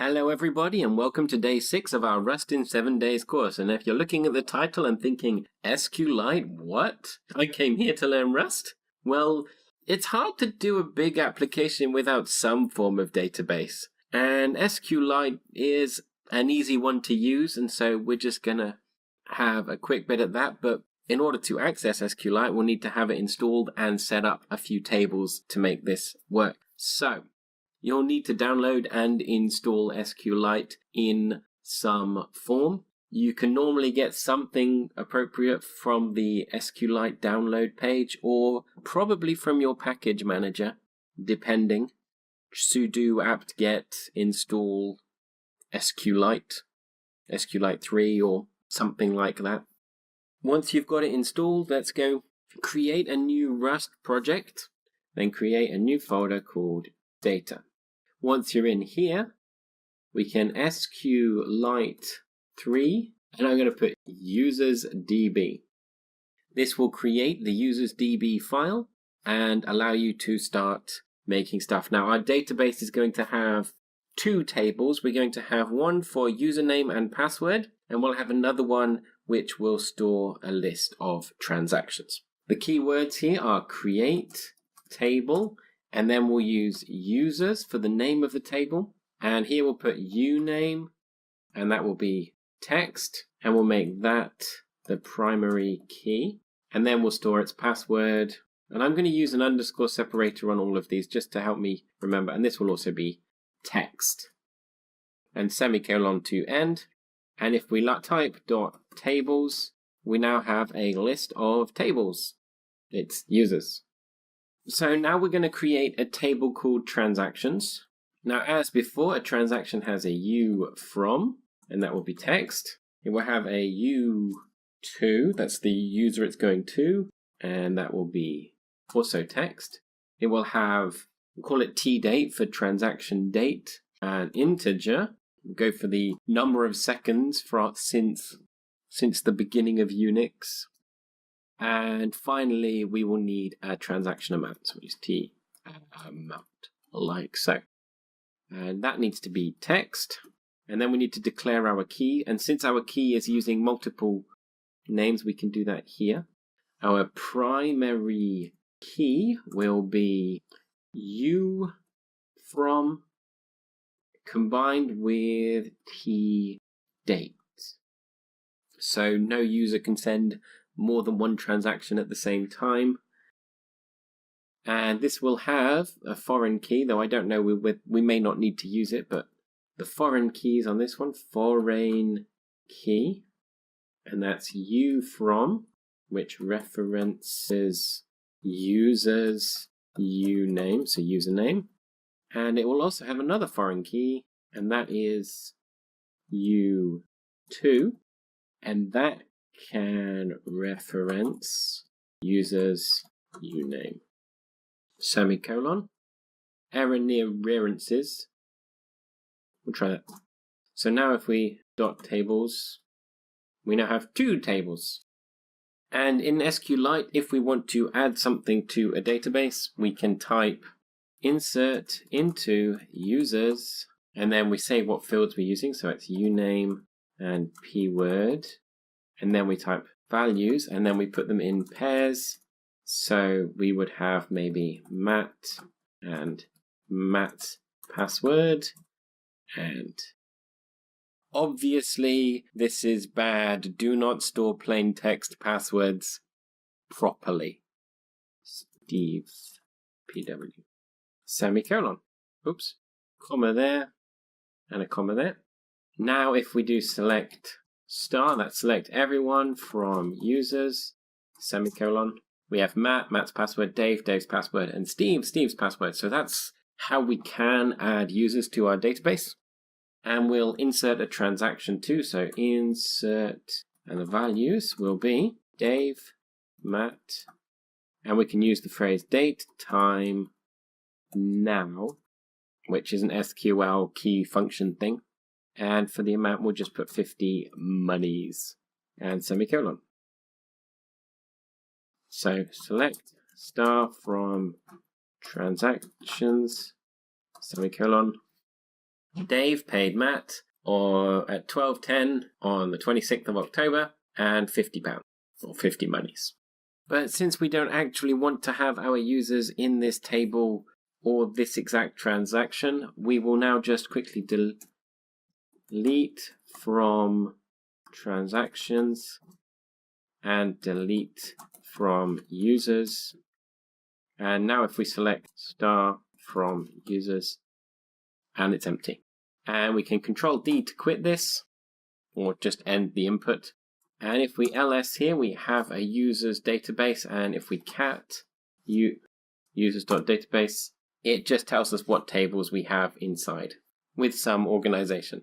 Hello everybody and welcome to day 6 of our Rust in 7 days course. And if you're looking at the title and thinking, SQLite, what? I came here to learn Rust? Well, it's hard to do a big application without some form of database. And SQLite is an easy one to use, and so we're just gonna have a quick bit at that. But in order to access SQLite, we'll need to have it installed and set up a few tables to make this work. So you'll need to download and install SQLite in some form. You can normally get something appropriate from the SQLite download page or probably from your package manager, depending. Sudo apt-get install SQLite, SQLite 3 or something like that. Once you've got it installed, let's go create a new Rust project, then create a new folder called data. Once you're in here, we can SQLite 3, and I'm going to put users.db. This will create the users.db file and allow you to start making stuff. Now, our database is going to have two tables. We're going to have one for username and password, and we'll have another one which will store a list of transactions. The keywords here are create table, and then we'll use users for the name of the table. And here we'll put uname, and that will be text. And we'll make that the primary key. And then we'll store its password. And I'm going to use an underscore separator on all of these just to help me remember. And this will also be text. And semicolon to end. And if we type .tables, we now have a list of tables. It's users. So now we're going to create a table called transactions. Now, as before, a transaction has a U from, and that will be text. It will have a U2, that's the user it's going to, and that will be also text. It will have, we'll call it tdate for transaction date, an integer. We'll go for the number of seconds since the beginning of Unix. And finally, we will need a transaction amount, so it's T amount, like so. And that needs to be text. And then we need to declare our key. And since our key is using multiple names, we can do that here. Our primary key will be U from combined with T date. So no user can send more than one transaction at the same time. And this will have a foreign key, though I don't know, we may not need to use it, but the foreign keys on this one, foreign key, and that's U from, which references users uname, so username. And it will also have another foreign key, and that is U2, and that can reference users uname. Semicolon. Error near references. We'll try that. So now if we .tables, we now have two tables. And in SQLite, if we want to add something to a database, we can type insert into users, and then we say what fields we're using. So it's uname and pword. And then we type values, and then we put them in pairs. So we would have maybe Matt and Matt password. And obviously, this is bad. Do not store plain text passwords properly. Steve's PW. Semicolon. Oops. Comma there, and a comma there. Now if we do select star, that select everyone from users, semicolon. We have Matt, Matt's password, Dave, Dave's password, and Steve, Steve's password. So that's how we can add users to our database. And we'll insert a transaction too. So insert, and the values will be Dave, Matt, and we can use the phrase date, time, now, which is an SQL key function thing. And for the amount, we'll just put 50 monies and semicolon. So select star from transactions, semicolon, Dave paid Matt or at 12:10 on the 26th of October and £50 or 50 monies. But since we don't actually want to have our users in this table or this exact transaction, we will now just quickly delete from transactions and delete from users. And now if we select star from users, and it's empty. And we can Control D to quit this, or just end the input. And if we ls here, we have a users database, and if we cat users.database, it just tells us what tables we have inside with some organization.